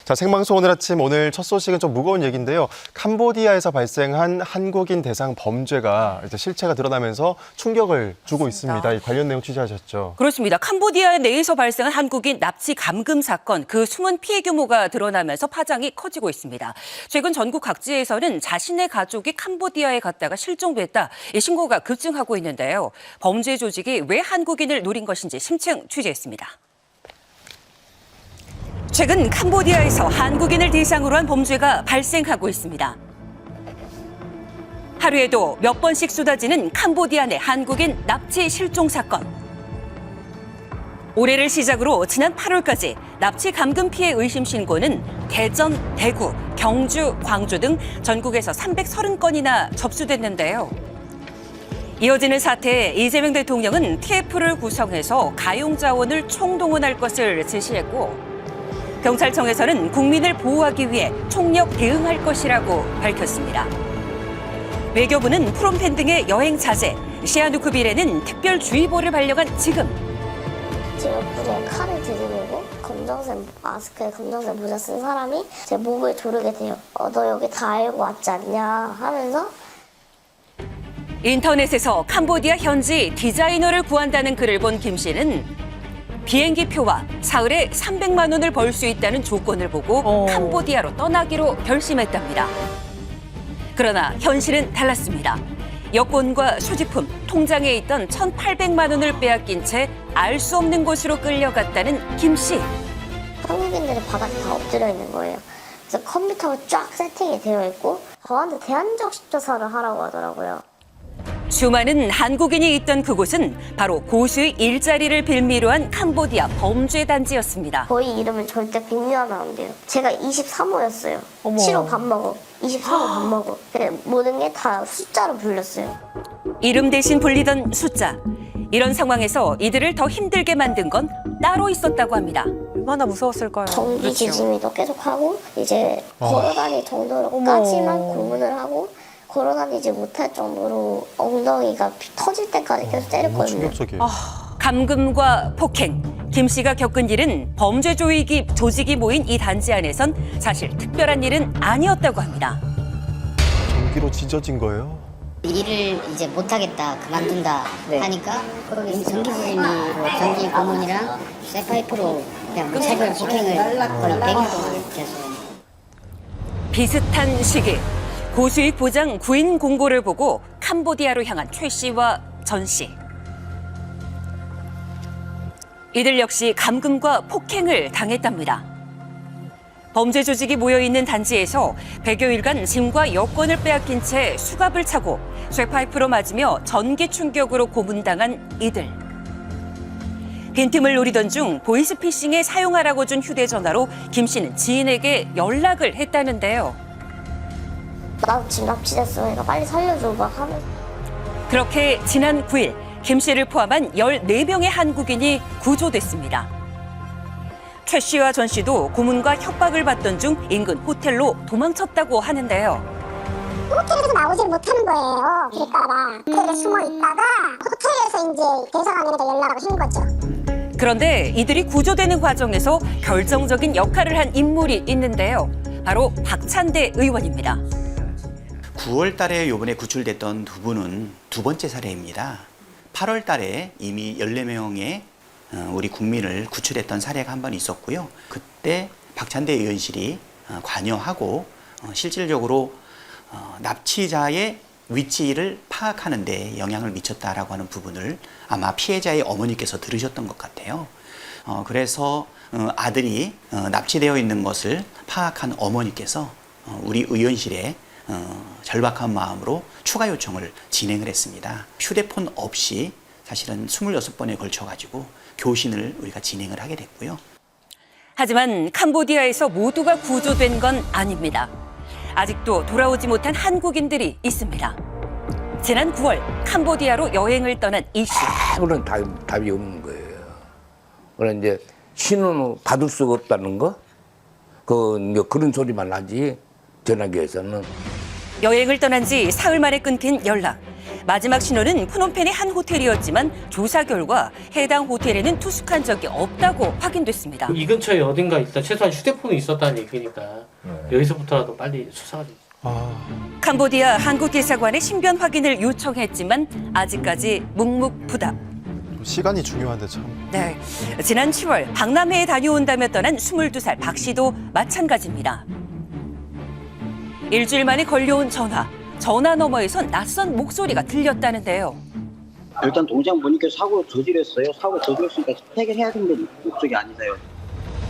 자, 생방송 오늘 아침 오늘 첫 소식은 좀 무거운 얘기인데요. 캄보디아에서 발생한 한국인 대상 범죄가 이제 실체가 드러나면서 충격을 주고 있습니다. 이 관련 내용 취재하셨죠. 그렇습니다. 캄보디아 내에서 발생한 한국인 납치 감금 사건, 그 숨은 피해 규모가 드러나면서 파장이 커지고 있습니다. 최근 전국 각지에서는 자신의 가족이 캄보디아에 갔다가 실종됐다, 이 신고가 급증하고 있는데요. 범죄 조직이 왜 한국인을 노린 것인지 심층 취재했습니다. 최근 캄보디아에서 한국인을 대상으로 한 범죄가 발생하고 있습니다. 하루에도 몇 번씩 쏟아지는 캄보디아 내 한국인 납치 실종 사건. 올해를 시작으로 지난 8월까지 납치 감금 피해 의심 신고는 대전, 대구, 경주, 광주 등 전국에서 330건이나 접수됐는데요. 이어지는 사태에 이재명 대통령은 TF를 구성해서 가용 자원을 총동원할 것을 지시했고, 경찰청에서는 국민을 보호하기 위해 총력 대응할 것이라고 밝혔습니다. 외교부는 프롬펜 등의 여행 자제, 시아누크빌에는 특별주의보를 발령한 지금. 제 옆구리에 칼을 들이밀고 검정색 마스크에 검정색 모자 쓴 사람이 제 목을 조르게 돼요. 너 여기 다 알고 왔지 않냐 하면서. 인터넷에서 캄보디아 현지 디자이너를 구한다는 글을 본 김 씨는 비행기표와 사흘에 300만 원을 벌 수 있다는 조건을 보고 캄보디아로 떠나기로 결심했답니다. 그러나 현실은 달랐습니다. 여권과 소지품, 통장에 있던 1,800만 원을 빼앗긴 채 알 수 없는 곳으로 끌려갔다는 김 씨. 한국인들이 바닥에 다 엎드려 있는 거예요. 그래서 컴퓨터가 쫙 세팅이 되어 있고 저한테 대안적 조사를 하라고 하더라고요. 수많은 한국인이 있던 그곳은 바로 고수의 일자리를 빌미로 한 캄보디아 범죄 단지였습니다. 저희 이름은 절대 공유하면 안 돼요. 제가 23호였어요. 7호 밥 먹어. 23호 밥 먹어. 모든 게 다 숫자로 불렸어요. 이름 대신 불리던 숫자. 이런 상황에서 이들을 더 힘들게 만든 건 따로 있었다고 합니다. 얼마나 무서웠을까요? 전기 지짐이도 계속하고 이제 걸어다닐 정도로까지만 고문을 하고 걸어다니지 못할 정도로 엉덩이가 터질 때까지 계속 때렸거든요. 충격적이에요. 감금과 폭행, 김 씨가 겪은 일은 범죄 조직이 모인 이 단지 안에선 사실 특별한 일은 아니었다고 합니다. 전기로 찢어진 거예요? 일을 이제 못하겠다, 그만둔다 하니까 전기 부심이로 전기 고문이랑 쇠파이프로 그냥 차별 폭행을 거의 100일 동안 계속. 비슷한 시기 고수익 보장 구인 공고를 보고 캄보디아로 향한 최 씨와 전 씨. 이들 역시 감금과 폭행을 당했답니다. 범죄 조직이 모여있는 단지에서 100여일간 짐과 여권을 빼앗긴 채 수갑을 차고 쇠파이프로 맞으며 전기 충격으로 고문당한 이들. 빈틈을 노리던 중 보이스피싱에 사용하라고 준 휴대전화로 김 씨는 지인에게 연락을 했다는데요. 나도 지금 납치됐어. 그러니까 빨리 살려줘 막 하면. 그렇게 지난 9일 김 씨를 포함한 14명의 한국인이 구조됐습니다. 최 씨와 전 씨도 고문과 협박을 받던 중 인근 호텔로 도망쳤다고 하는데요. 호텔에서 나오질 못하는 거예요. 그럴까봐. 호텔에 숨어 있다가 호텔에서 이제 대사관에다 연락을 한 거죠. 그런데 이들이 구조되는 과정에서 결정적인 역할을 한 인물이 있는데요. 바로 박찬대 의원입니다. 9월 달에 이번에 구출됐던 두 분은 두 번째 사례입니다. 8월 달에 이미 14명의 우리 국민을 구출했던 사례가 한 번 있었고요. 그때 박찬대 의원실이 관여하고 실질적으로 납치자의 위치를 파악하는 데 영향을 미쳤다라고 하는 부분을 아마 피해자의 어머니께서 들으셨던 것 같아요. 그래서 아들이 납치되어 있는 것을 파악한 어머니께서 우리 의원실에 절박한 마음으로 추가 요청을 진행을 했습니다. 휴대폰 없이 사실은 26번에 걸쳐가지고 교신을 우리가 진행을 하게 됐고요. 하지만 캄보디아에서 모두가 구조된 건 아닙니다. 아직도 돌아오지 못한 한국인들이 있습니다. 지난 9월 캄보디아로 여행을 떠난 이 씨. 그런 답이 없는 거예요. 그래 이제 신원을 받을 수가 없다는 거, 그런 소리만 하지 전화기에서는. 여행을 떠난 지 사흘 만에 끊긴 연락. 마지막 신호는 프놈펜의 한 호텔이었지만 조사 결과 해당 호텔에는 투숙한 적이 없다고 확인됐습니다. 이 근처에 어딘가 있다. 최소한 휴대폰이 있었다는 얘기니까 여기서부터라도 빨리 수사가 좀. 캄보디아 한국대사관에 신변 확인을 요청했지만 아직까지 묵묵부답. 시간이 중요한데 참. 네, 지난 7월 박람회에 다녀온다며 떠난 22살 박 씨도 마찬가지입니다. 일주일 만에 걸려온 전화 너머에선 낯선 목소리가 들렸다는데요. 일단 동장 보니까 사고 저질했어요. 사고 저질했으니까 해결해야 되는 목적이 아니세요.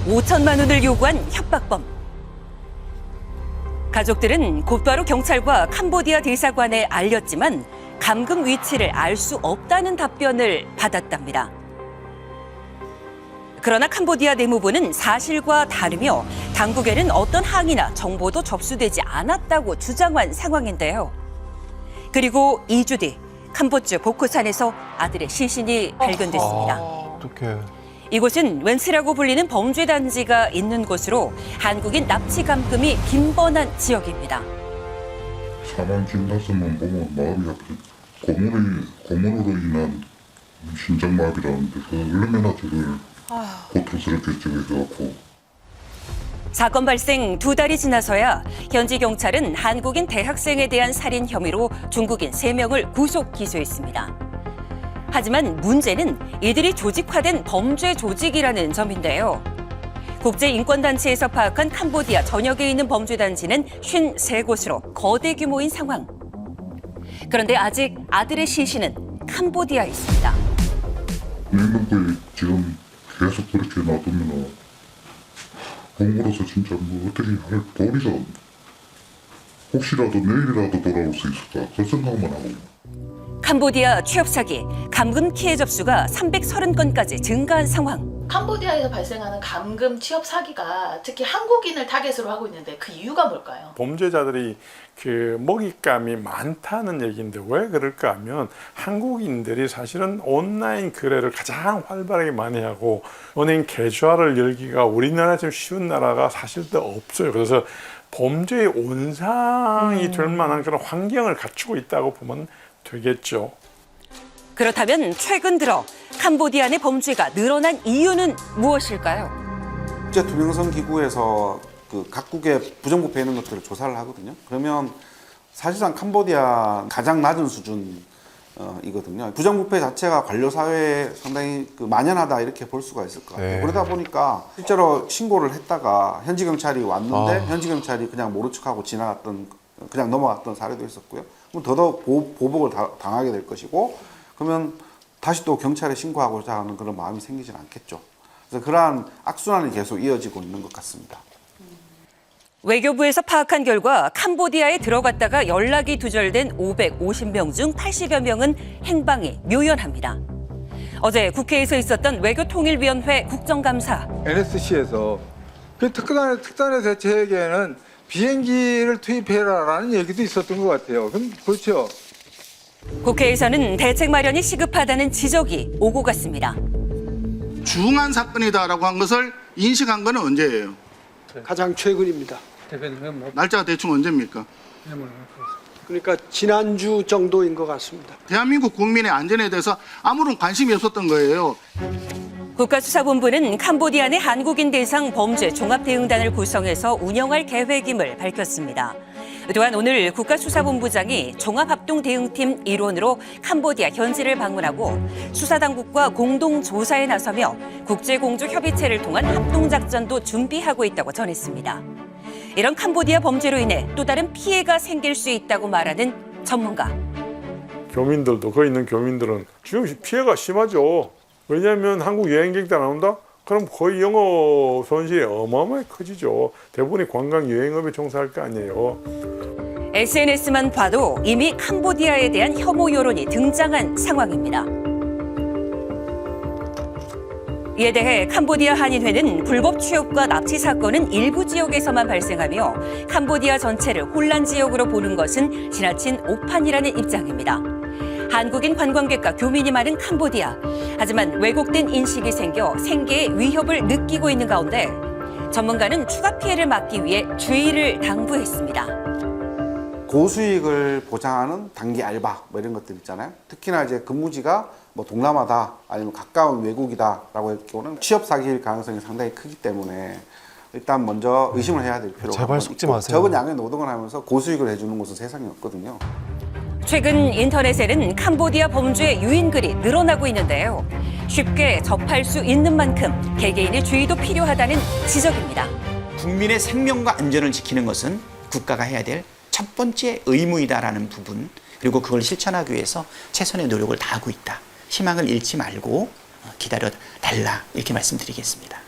5천만 원을 요구한 협박범. 가족들은 곧바로 경찰과 캄보디아 대사관에 알렸지만 감금 위치를 알 수 없다는 답변을 받았답니다. 그러나 캄보디아 내무부는 사실과 다르며 당국에는 어떤 항의나 정보도 접수되지 않았다고 주장한 상황인데요. 그리고 2주 뒤 캄보주 보코산에서 아들의 시신이 발견됐습니다. 어떡해. 이곳은 웬스라고 불리는 범죄 단지가 있는 곳으로 한국인 납치 감금이 빈번한 지역입니다. 사망 진단서만 보면 마음이 아프지. 고문으로 인한 심장마비라는데 그 얼마나 저를 고통스럽게 저기해갖고. 사건 발생 2달이 지나서야 현지 경찰은 한국인 대학생에 대한 살인 혐의로 중국인 3명을 구속 기소했습니다. 하지만 문제는 이들이 조직화된 범죄 조직이라는 점인데요. 국제인권단체에서 파악한 캄보디아 전역에 있는 범죄단지는 53곳으로 거대 규모인 상황. 그런데 아직 아들의 시신은 캄보디아에 있습니다. 냉동고에 지금 계속 그렇게 놔두면 공무로서 진짜 뭐 어떻게 할 도리가 혹시라도 내일이라도 돌아올 수 있을까 그 생각만 하고. 캄보디아 취업 사기, 감금 피해 접수가 330건까지 증가한 상황. 캄보디아에서 발생하는 감금 취업 사기가 특히 한국인을 타겟으로 하고 있는데 그 이유가 뭘까요? 범죄자들이 그 먹잇감이 많다는 얘기인데 왜 그럴까 하면 한국인들이 사실은 온라인 거래를 가장 활발하게 많이 하고 은행 계좌를 열기가 우리나라처럼 쉬운 나라가 사실 더 없어요. 그래서 범죄의 온상이 될 만한 그런 환경을 갖추고 있다고 보면 되겠죠. 그렇다면 최근 들어 캄보디아 내 범죄가 늘어난 이유는 무엇일까요? 국제투명성기구에서 그 각국의 부정부패 있는 것들을 조사를 하거든요. 그러면 사실상 캄보디아 가장 낮은 수준이거든요. 부정부패 자체가 관료 사회에 상당히 만연하다 이렇게 볼 수가 있을 것 같아요. 네. 그러다 보니까 실제로 신고를 했다가 현지 경찰이 왔는데 현지 경찰이 그냥 모른 척하고 그냥 넘어갔던 사례도 있었고요. 그럼 더더욱 보복을 당하게 될 것이고, 그러면 다시 또 경찰에 신고하고자 하는 그런 마음이 생기진 않겠죠. 그래서 그러한 악순환이 계속 이어지고 있는 것 같습니다. 외교부에서 파악한 결과 캄보디아에 들어갔다가 연락이 두절된 550명 중 80여 명은 행방이 묘연합니다. 어제 국회에서 있었던 외교통일위원회 국정감사. NSC에서 그 특단의 대책에는 비행기를 투입해라라는 얘기도 있었던 것 같아요. 그럼 그렇죠. 국회에서는 대책 마련이 시급하다는 지적이 오고 갔습니다. 중한 사건이다라고 한 것을 인식한 건 언제예요? 가장 최근입니다. 날짜가 대충 언제입니까? 그러니까 지난주 정도인 것 같습니다. 대한민국 국민의 안전에 대해서 아무런 관심이 없었던 거예요. 국가수사본부는 캄보디아 내 한국인 대상 범죄 종합대응단을 구성해서 운영할 계획임을 밝혔습니다. 또한 오늘 국가수사본부장이 종합합동대응팀 일원으로 캄보디아 현지를 방문하고 수사당국과 공동조사에 나서며 국제공조협의체를 통한 합동작전도 준비하고 있다고 전했습니다. 이런 캄보디아 범죄로 인해 또 다른 피해가 생길 수 있다고 말하는 전문가. 교민들도, 거기 있는 교민들은 지금 피해가 심하죠. 왜냐하면 한국 여행객들 나온다? 그럼 거의 영어 손실이 어마어마하게 커지죠. 대부분이 관광 여행업에 종사할 거 아니에요. SNS만 봐도 이미 캄보디아에 대한 혐오 여론이 등장한 상황입니다. 이에 대해 캄보디아 한인회는 불법 취업과 납치 사건은 일부 지역에서만 발생하며 캄보디아 전체를 혼란 지역으로 보는 것은 지나친 오판이라는 입장입니다. 한국인 관광객과 교민이 많은 캄보디아. 하지만 왜곡된 인식이 생겨 생계에 위협을 느끼고 있는 가운데 전문가는 추가 피해를 막기 위해 주의를 당부했습니다. 고수익을 보장하는 단기 알바 뭐 이런 것들 있잖아요. 특히나 이제 근무지가 뭐 동남아다 아니면 가까운 외국이다라고 할 경우는 취업 사기일 가능성이 상당히 크기 때문에 일단 먼저 의심을 해야 될 필요가 제발 속지 마세요. 적은 양의 노동을 하면서 고수익을 해주는 곳은 세상에 없거든요. 최근 인터넷에는 캄보디아 범죄의 유인글이 늘어나고 있는데요. 쉽게 접할 수 있는 만큼 개개인의 주의도 필요하다는 지적입니다. 국민의 생명과 안전을 지키는 것은 국가가 해야 될 첫 번째 의무이다라는 부분, 그리고 그걸 실천하기 위해서 최선의 노력을 다하고 있다. 희망을 잃지 말고 기다려 달라, 이렇게 말씀드리겠습니다.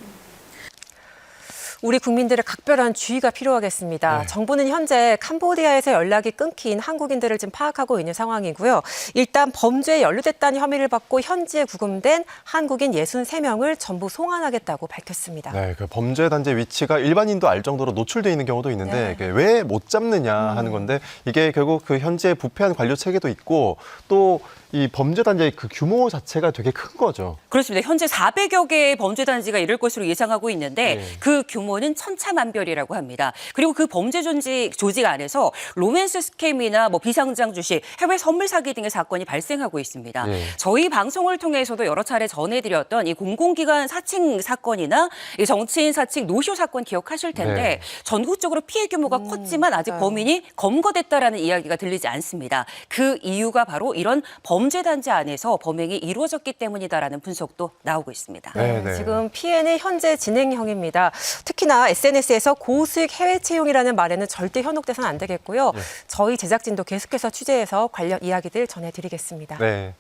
우리 국민들의 각별한 주의가 필요하겠습니다. 네. 정부는 현재 캄보디아에서 연락이 끊긴 한국인들을 지금 파악하고 있는 상황이고요. 일단 범죄에 연루됐다는 혐의를 받고 현지에 구금된 한국인 63명을 전부 송환하겠다고 밝혔습니다. 네, 그 범죄 단지 위치가 일반인도 알 정도로 노출돼 있는 경우도 있는데 네. 왜 못 잡느냐 하는 건데 이게 결국 그 현재 부패한 관료 체계도 있고 또 이 범죄 단지의 그 규모 자체가 되게 큰 거죠. 그렇습니다. 현재 400여 개의 범죄 단지가 이를 것으로 예상하고 있는데 네. 그 규모는 천차만별이라고 합니다. 그리고 그 범죄 조직 안에서 로맨스 스캠이나 뭐 비상장 주식, 해외 선물 사기 등의 사건이 발생하고 있습니다. 네. 저희 방송을 통해서도 여러 차례 전해드렸던 이 공공기관 사칭 사건이나 이 정치인 사칭 노쇼 사건 기억하실 텐데 네. 전국적으로 피해 규모가 컸지만 아직 범인이 검거됐다라는 이야기가 들리지 않습니다. 그 이유가 바로 이런 범죄 단지 안에서 범행이 이루어졌기 때문이다라는 분석도 나오고 있습니다. 네. 지금 피해는 현재 진행형입니다. 특히나 SNS에서 고수익 해외 채용이라는 말에는 절대 현혹돼서는 안 되겠고요. 네. 저희 제작진도 계속해서 취재해서 관련 이야기들 전해드리겠습니다. 네.